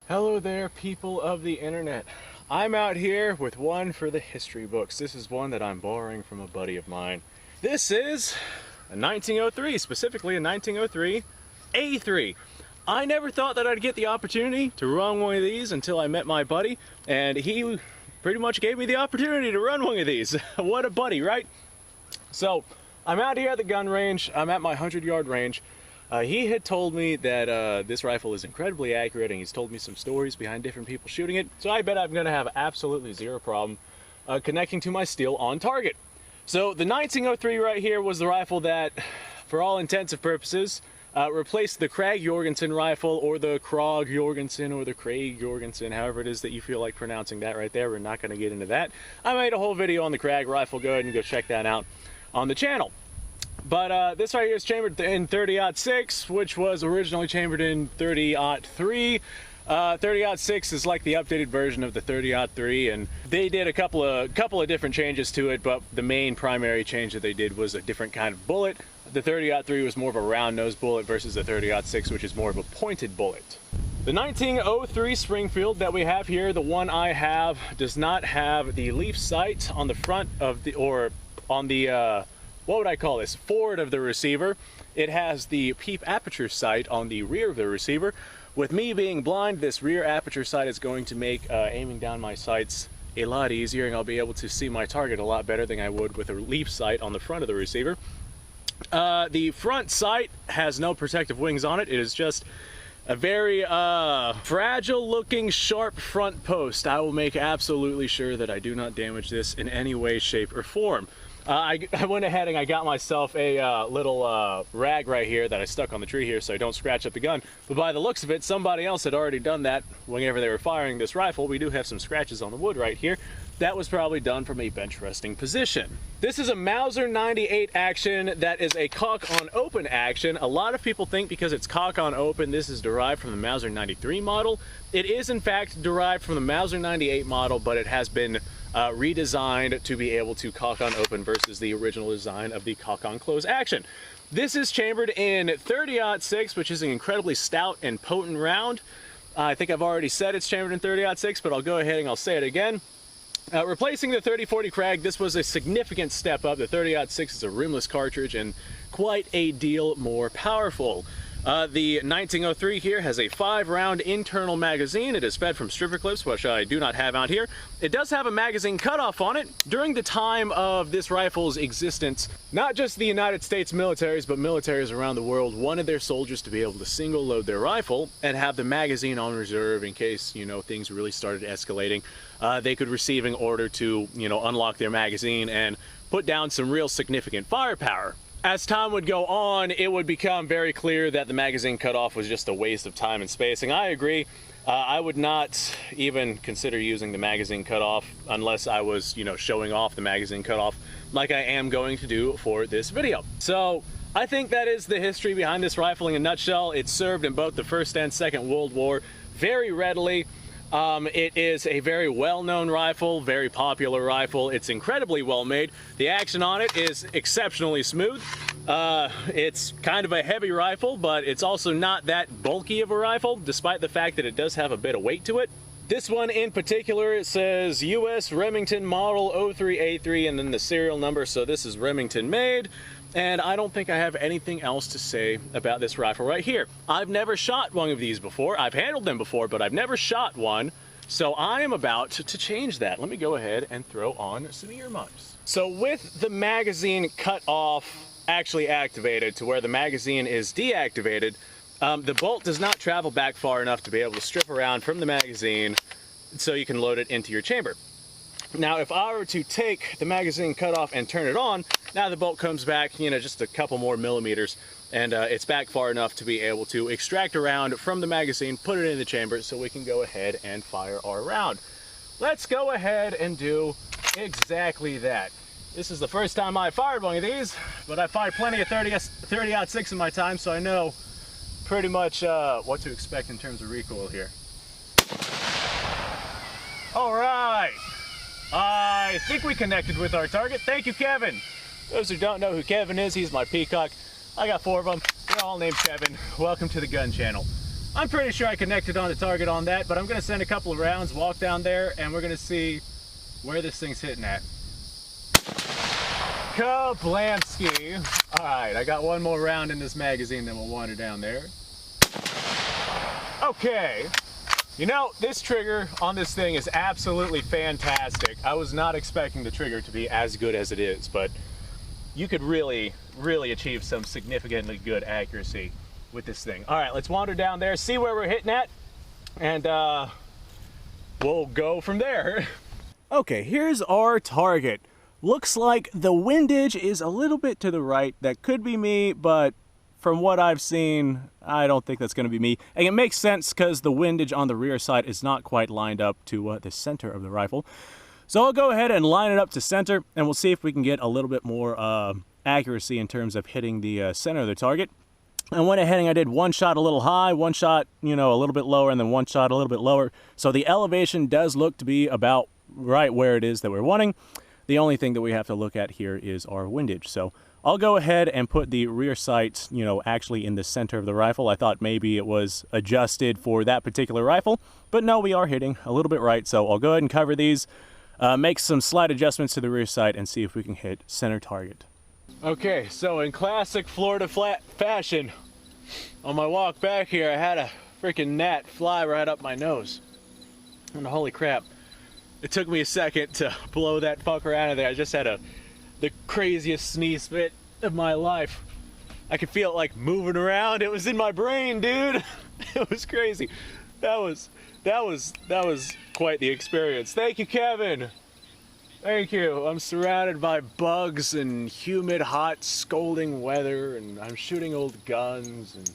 Hello there, people of the internet. I'm out here with one for the history books. This is one that I'm borrowing from a buddy of mine. This is a 1903, specifically a 1903 A3. I never thought that I'd get the opportunity to run one of these until I met my buddy, and he pretty much gave me the opportunity to run one of these. What a buddy, right? So, I'm out here at the gun range. I'm at my 100-yard range. He had told me that this rifle is incredibly accurate, and he's told me some stories behind different people shooting it, so I bet I'm going to have absolutely zero problem connecting to my steel on target. So the 1903 right here was the rifle that, for all intents and purposes, replaced the Krag Jorgensen rifle, or the Krog Jorgensen, or the Craig Jorgensen, however it is that you feel like pronouncing that right there. We're not going to get into that. I made a whole video on the Krag rifle. Go ahead and go check that out on the channel. But this right here is chambered in 30-06, which was originally chambered in 30-03. 30-06 is like the updated version of the 30-03, and they did a couple of different changes to it, but the main primary change that they did was a different kind of bullet. The 30-03 was more of a round nose bullet versus the 30-06, which is more of a pointed bullet. The 1903 Springfield that we have here, the one I have, does not have the leaf sight on the front of the, or on the, what would I call this, forward of the receiver. It has the peep aperture sight on the rear of the receiver. With me being blind, this rear aperture sight is going to make aiming down my sights a lot easier, and I'll be able to see my target a lot better than I would with a leaf sight on the front of the receiver. The front sight has no protective wings on it. It is just a very fragile looking sharp front post. I will make absolutely sure that I do not damage this in any way, shape, or form. I went ahead and I got myself a little rag right here that I stuck on the tree here so I don't scratch up the gun. But by the looks of it, somebody else had already done that whenever they were firing this rifle. We do have some scratches on the wood right here. That was probably done from a bench resting position. This is a Mauser 98 action that is a cock on open action. A lot of people think because it's cock on open, this is derived from the Mauser 93 model. It is in fact derived from the Mauser 98 model, but it has been redesigned to be able to cock on open versus the original design of the cock on close action. This is chambered in 30-06, which is an incredibly stout and potent round. I think I've already said it's chambered in 30-06, but I'll go ahead and I'll say it again. Replacing the 30-40 Krag, this was a significant step up. The 30-06 is a rimless cartridge and quite a deal more powerful. The 1903 here has a 5-round internal magazine. It is fed from stripper clips, which I do not have out here. It does have a magazine cutoff on it. During the time of this rifle's existence, not just the United States militaries, but militaries around the world wanted their soldiers to be able to single load their rifle and have the magazine on reserve in case, you know, things really started escalating. They could receive an order to, you know, unlock their magazine and put down some real significant firepower. As time would go on, it would become very clear that the magazine cutoff was just a waste of time and spacing. I agree. I would not even consider using the magazine cutoff unless I was, you know, showing off the magazine cutoff like I am going to do for this video. So I think that is the history behind this rifle in a nutshell. It served in both the First and Second World War very readily. It is a very well-known rifle, very popular rifle. It's incredibly well made. The action on it is exceptionally smooth. It's kind of a heavy rifle, but it's also not that bulky of a rifle, despite the fact that it does have a bit of weight to it. This one in particular, it says US Remington Model 03A3 and then the serial number, so this is Remington made. And I don't think I have anything else to say about this rifle right here. I've never shot one of these before. I've handled them before, but I've never shot one. So I am about to change that. Let me go ahead and throw on some earmuffs. So with the magazine cut off, actually activated to where the magazine is deactivated, the bolt does not travel back far enough to be able to strip around from the magazine so you can load it into your chamber. Now, if I were to take the magazine cutoff and turn it on, now the bolt comes back, you know, just a couple more millimeters, and it's back far enough to be able to extract a round from the magazine, put it in the chamber, so we can go ahead and fire our round. Let's go ahead and do exactly that. This is the first time I fired one of these, but I fired plenty of 30-06 in my time, so I know pretty much what to expect in terms of recoil here. All right. I think we connected with our target. Thank you, Kevin. Those who don't know who Kevin is, he's my peacock. I got 4 of them. They're all named Kevin. Welcome to the gun channel. I'm pretty sure I connected on the target on that, but I'm gonna send a couple of rounds, walk down there, and we're gonna see where this thing's hitting at. Kablamski. All right, I got one more round in this magazine, then we'll wander down there. Okay. You know, this trigger on this thing is absolutely fantastic. I was not expecting the trigger to be as good as it is, but you could really, really achieve some significantly good accuracy with this thing. All right, let's wander down there, see where we're hitting at, and we'll go from there. Okay, here's our target. Looks like the windage is a little bit to the right. That could be me, but from what I've seen, I don't think that's going to be me. And it makes sense because the windage on the rear side is not quite lined up to the center of the rifle. So I'll go ahead and line it up to center, and we'll see if we can get a little bit more accuracy in terms of hitting the center of the target. And when I heading, I did one shot a little high, one shot, you know, a little bit lower, and then one shot a little bit lower. So the elevation does look to be about right where it is that we're wanting. The only thing that we have to look at here is our windage. So I'll go ahead and put the rear sights, you know, actually in the center of the rifle. I thought maybe it was adjusted for that particular rifle, but no, we are hitting a little bit right. So I'll go ahead and cover these, make some slight adjustments to the rear sight, and see if we can hit center target. Okay, so in classic Florida fashion, on my walk back here, I had a freaking gnat fly right up my nose. And holy crap, it took me a second to blow that fucker out of there. I just had the craziest sneeze fit of my life. I could feel it like moving around. It was in my brain, dude. It was crazy. That was quite the experience. Thank you, Kevin. Thank you. I'm surrounded by bugs and humid, hot, scolding weather, and I'm shooting old guns, and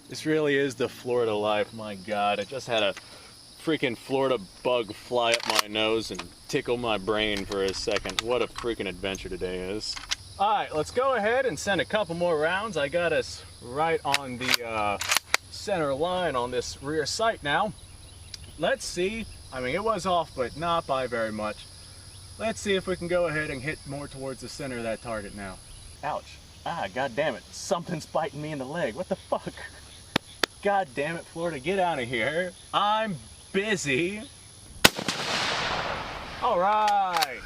this really is the Florida life. My God, I just had a freaking Florida bug fly up my nose and tickle my brain for a second. What a freaking adventure today is. All right, let's go ahead and send a couple more rounds. I got us right on the center line on this rear sight now. Let's see. I mean, it was off, but not by very much. Let's see if we can go ahead and hit more towards the center of that target now. Ouch. Ah, god damn it. Something's biting me in the leg. What the fuck? God damn it, Florida, get out of here. I'm busy. All right.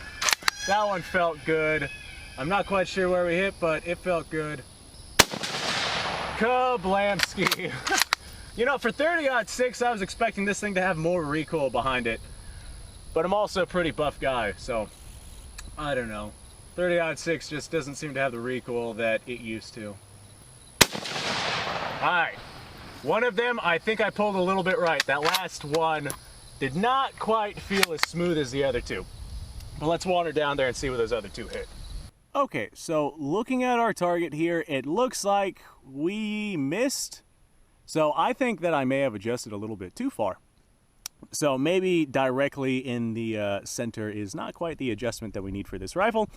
That one felt good. I'm not quite sure where we hit, but it felt good. Kablamski. You know, for 30-06, I was expecting this thing to have more recoil behind it. But I'm also a pretty buff guy, so I don't know. 30-06 just doesn't seem to have the recoil that it used to. Alright, one of them I think I pulled a little bit right. That last one did not quite feel as smooth as the other two. But let's wander down there and see where those other two hit. Okay, so looking at our target here, it looks like we missed. So I think that I may have adjusted a little bit too far. So maybe directly in the center is not quite the adjustment that we need for this rifle.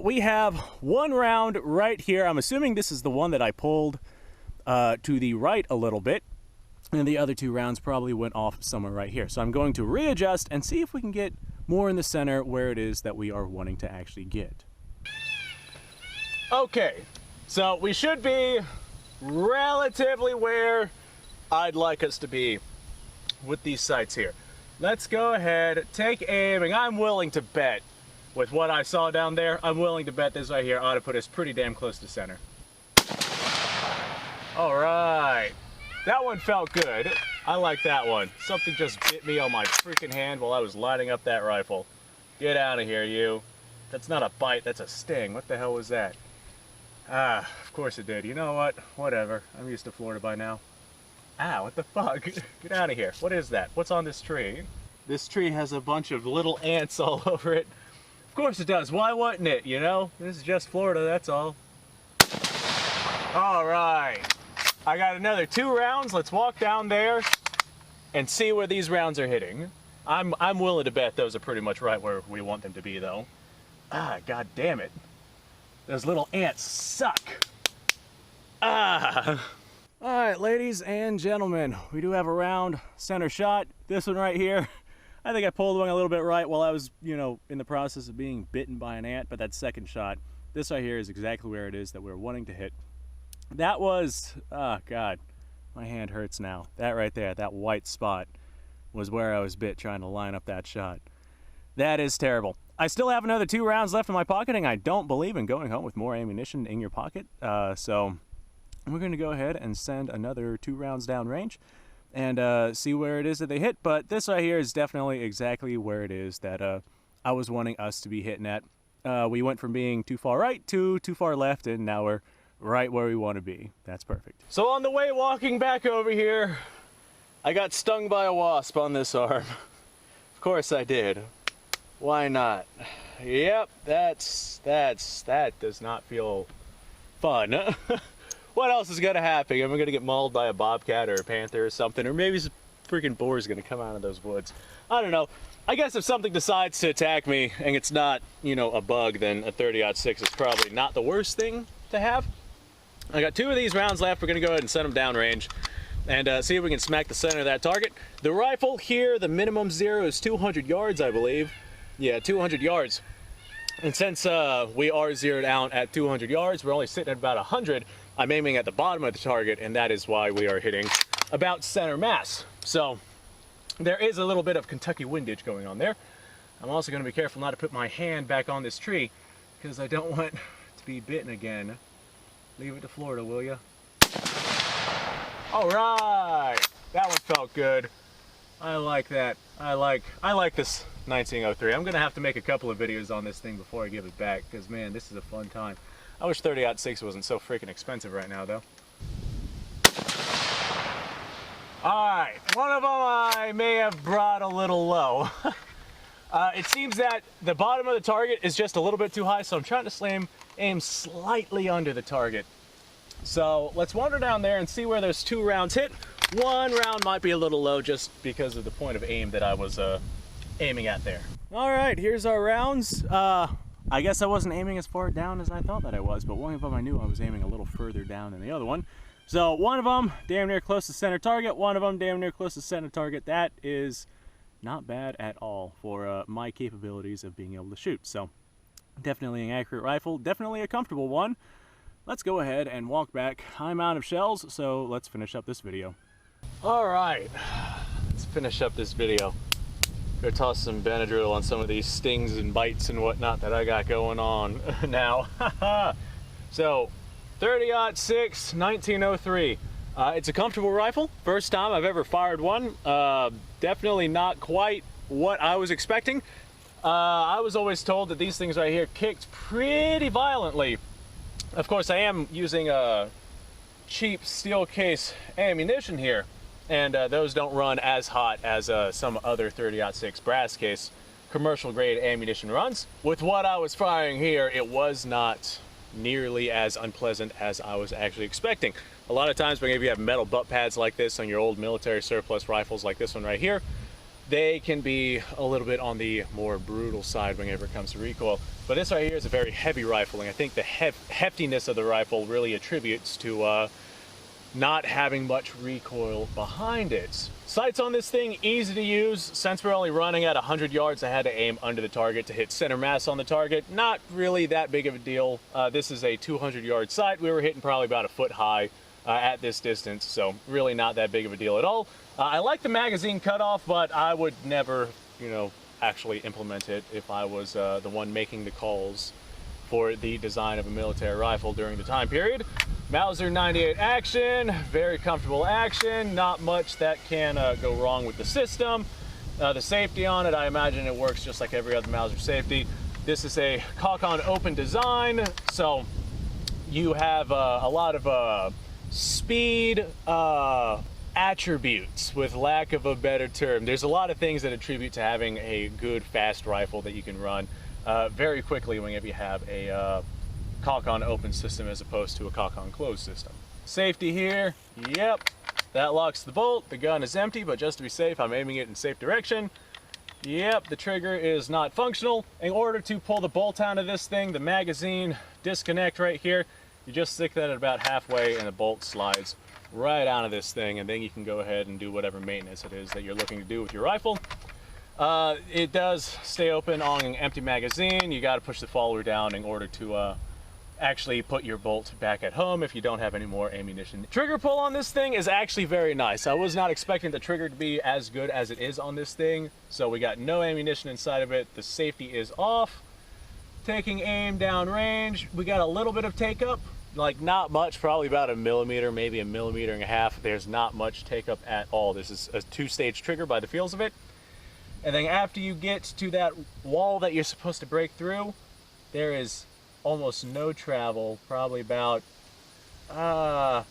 We have one round right here. I'm assuming this is the one that I pulled to the right a little bit. And the other two rounds probably went off somewhere right here. So I'm going to readjust and see if we can get more in the center where it is that we are wanting to actually get. Okay, so we should be relatively where I'd like us to be with these sights here. Let's go ahead, take aim, and I'm willing to bet with what I saw down there, I'm willing to bet this right here ought to put us pretty damn close to center. All right, that one felt good. I like that one. Something just bit me on my freaking hand while I was lighting up that rifle. Get out of here, you. That's not a bite, that's a sting. What the hell was that? Ah, of course it did. You know what? Whatever. I'm used to Florida by now. Ah, what the fuck? Get out of here. What is that? What's on this tree? This tree has a bunch of little ants all over it. Of course it does. Why wouldn't it, you know? This is just Florida, that's all. All right. I got another 2 rounds. Let's walk down there and see where these rounds are hitting. I'm willing to bet those are pretty much right where we want them to be, though. Ah, god damn it. Those little ants suck. Ah. All right, ladies and gentlemen, we do have a round center shot. This one right here, I think I pulled one a little bit right while I was, you know, in the process of being bitten by an ant, but that second shot, this right here is exactly where it is that we're wanting to hit. That was, oh God, My hand hurts now. That right there, that white spot, was where I was bit trying to line up that shot. That is terrible. I still have another 2 rounds left in my pocket, and I don't believe in going home with more ammunition in your pocket. So we're going to go ahead and send another 2 rounds down range and see where it is that they hit. But this right here is definitely exactly where it is that I was wanting us to be hitting at. We went from being too far right to too far left, and now we're right where we want to be. That's perfect. So on the way walking back over here, I got stung by a wasp on this arm. Of course I did. Why not? Yep, that does not feel fun. What else is gonna happen? Am I gonna get mauled by a bobcat or a panther or something? Or maybe some freaking boar is gonna come out of those woods. I don't know. I guess if something decides to attack me and it's not, you know, a bug, then a 30-06 is probably not the worst thing to have. I got 2 of these rounds left. We're gonna go ahead and send them downrange and see if we can smack the center of that target. The rifle here, the minimum zero is 200 yards, I believe. Yeah, 200 yards. And since we are zeroed out at 200 yards, we're only sitting at about 100. I'm aiming at the bottom of the target, and that is why we are hitting about center mass. So there is a little bit of Kentucky windage going on there. I'm also going to be careful not to put my hand back on this tree because I don't want to be bitten again. Leave it to Florida, will ya? All right, that one felt good. I like that. I like this 1903. I'm gonna have to make a couple of videos on this thing before I give it back because, man, this is a fun time. I wish 30-06 wasn't so freaking expensive right now, though. All right, one of them I may have brought a little low. It seems that the bottom of the target is just a little bit too high, so I'm trying to aim slightly under the target. So let's wander down there and see where those 2 rounds hit. 1 round might be a little low just because of the point of aim that I was aiming at there. All right, here's our rounds. I guess I wasn't aiming as far down as I thought that I was, but one of them I knew I was aiming a little further down than the other one. So one of them damn near close to center target, one of them damn near close to center target. That is not bad at all for my capabilities of being able to shoot. So definitely an accurate rifle, definitely a comfortable one. Let's go ahead and walk back. I'm out of shells, so let's finish up this video. All right, let's finish up this video. Go toss some Benadryl on some of these stings and bites and whatnot that I got going on now. So, 30-06, 1903. It's a comfortable rifle. First time I've ever fired one. Definitely not quite what I was expecting. I was always told that these things right here kicked pretty violently. Of course, I am using a cheap steel case ammunition here, and those don't run as hot as some other 30-06 brass case commercial grade ammunition runs. With what I was firing here, it was not nearly as unpleasant as I was actually expecting. A lot of times whenever you have metal butt pads like this on your old military surplus rifles like this one right here, they can be a little bit on the more brutal side whenever it comes to recoil. But this right here is a very heavy rifle, and I think the heftiness of the rifle really attributes to not having much recoil behind it. Sights on this thing, easy to use. Since we're only running at 100 yards, I had to aim under the target to hit center mass on the target. Not really that big of a deal. This is a 200-yard sight. We were hitting probably about a foot high at this distance, so really not that big of a deal at all. I like the magazine cutoff, but I would never, you know, actually implement it if I was the one making the calls for the design of a military rifle during the time period. Mauser 98 action, very comfortable action, not much that can go wrong with the system. The safety on it, I imagine it works just like every other Mauser safety. This is a cock-on open design, so you have a lot of speed attributes, with lack of a better term. There's a lot of things that attribute to having a good fast rifle that you can run very quickly whenever you have a cock-on open system as opposed to a cock-on closed system. Safety here, yep, that locks the bolt. The gun is empty, but just to be safe, I'm aiming it in safe direction. Yep, the trigger is not functional. In order to pull the bolt out of this thing, the magazine disconnect right here, you just stick that at about halfway and the bolt slides right out of this thing, and then you can go ahead and do whatever maintenance it is that you're looking to do with your rifle. It does stay open on an empty magazine. You got to push the follower down in order to actually put your bolt back at home if you don't have any more ammunition. Trigger pull on this thing is actually very nice. I was not expecting the trigger to be as good as it is on this thing. So we got no ammunition inside of it. The safety is off. Taking aim down range, we got a little bit of take up, like not much, probably about 1 millimeter, maybe 1.5 millimeters. There's not much take up at all. This is a 2-stage trigger by the feels of it. And then after you get to that wall that you're supposed to break through, there is almost no travel, probably about 1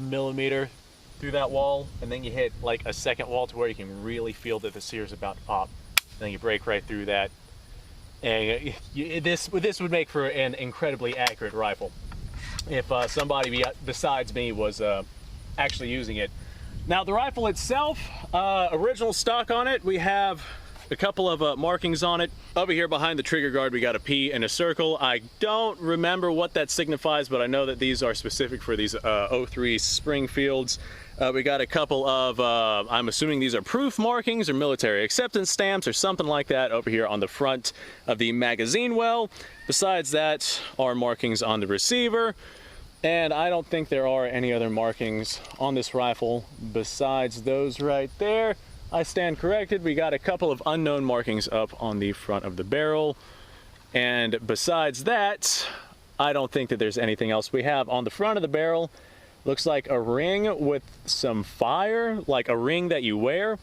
millimeter through that wall. And then you hit like a second wall to where you can really feel that the sear is about to pop. Then you break right through that. And this would make for an incredibly accurate rifle if somebody besides me was actually using it. Now the rifle itself, original stock on it, we have a couple of markings on it. Over here behind the trigger guard we got a P and a circle. I don't remember what that signifies, but I know that these are specific for these 03 Springfields. We got a couple of, I'm assuming these are proof markings or military acceptance stamps or something like that over here on the front of the magazine well. Besides that are markings on the receiver. And I don't think there are any other markings on this rifle besides those right there. I stand corrected. We got a couple of unknown markings up on the front of the barrel. And besides that, I don't think that there's anything else. We have on the front of the barrel, looks like a ring with some fire, like a ring that you wear.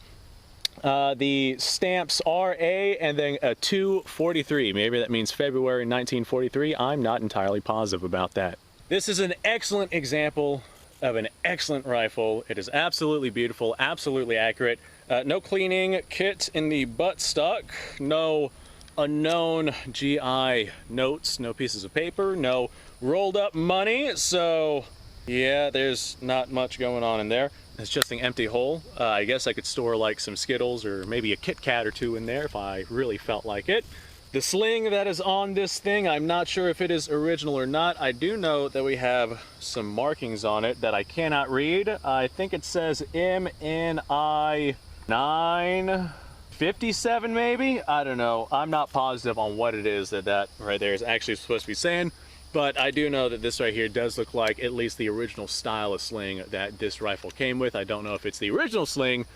The stamps are A and then a 243. Maybe that means February 1943. I'm not entirely positive about that. This is an excellent example of an excellent rifle. It is absolutely beautiful, absolutely accurate. No cleaning kit in the buttstock, no unknown GI notes, no pieces of paper, no rolled up money. So yeah, there's not much going on in there. It's just an empty hole. I guess I could store like some Skittles or maybe a Kit Kat or two in there if I really felt like it. The sling that is on this thing, I'm not sure if it is original or not. I do know that we have some markings on it that I cannot read. I think it says MNI 957 maybe? I don't know. I'm not positive on what it is that right there is actually supposed to be saying, but I do know that this right here does look like at least the original style of sling that this rifle came with. I don't know if it's the original sling,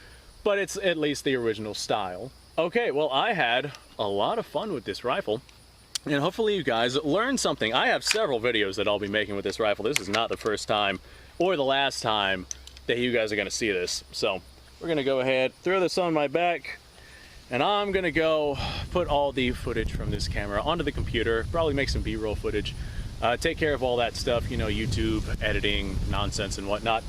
but it's at least the original style. Okay, well, I had a lot of fun with this rifle, and hopefully you guys learned something. I have several videos that I'll be making with this rifle. This is not the first time or the last time that you guys are gonna see this. So we're gonna go ahead, throw this on my back, and I'm gonna go put all the footage from this camera onto the computer, probably make some B-roll footage, take care of all that stuff, you know, YouTube, editing, nonsense and whatnot.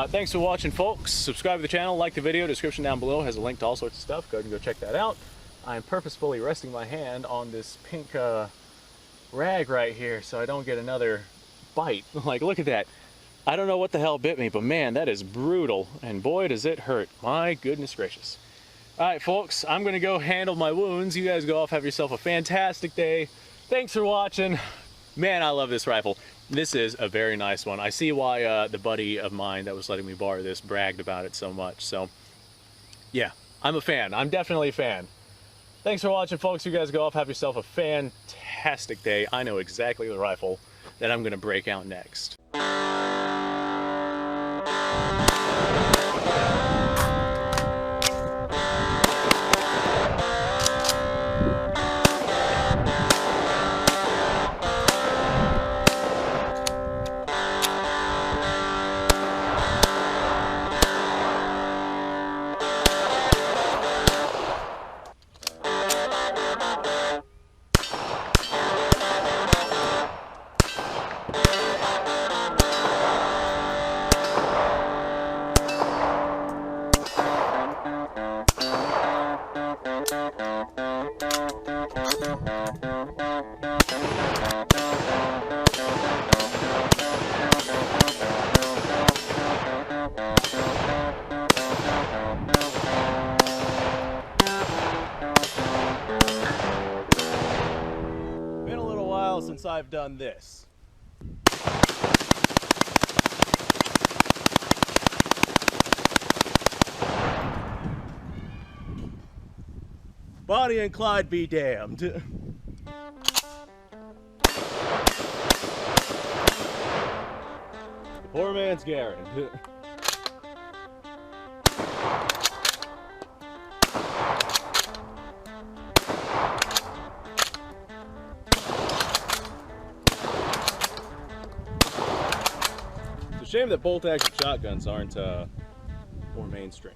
Thanks for watching, folks. Subscribe to the channel, like the video. Description down below has a link to all sorts of stuff. Go ahead and go check that out. I'm purposefully resting my hand on this pink rag right here so I don't get another bite. Like, look at that. I don't know what the hell bit me, but man, that is brutal. And boy, does it hurt. My goodness gracious. All right, folks, I'm going to go handle my wounds. You guys go off, have yourself a fantastic day. Thanks for watching. Man, I love this rifle. This is a very nice one. I see why the buddy of mine that was letting me borrow this bragged about it so much. So yeah, I'm a fan. I'm definitely a fan. Thanks for watching, folks. You guys go off, have yourself a fantastic day. I know exactly the rifle that I'm gonna break out next. Since I've done this. Bonnie and Clyde be damned. Poor man's Garen. It's a shame that bolt action shotguns aren't more mainstream.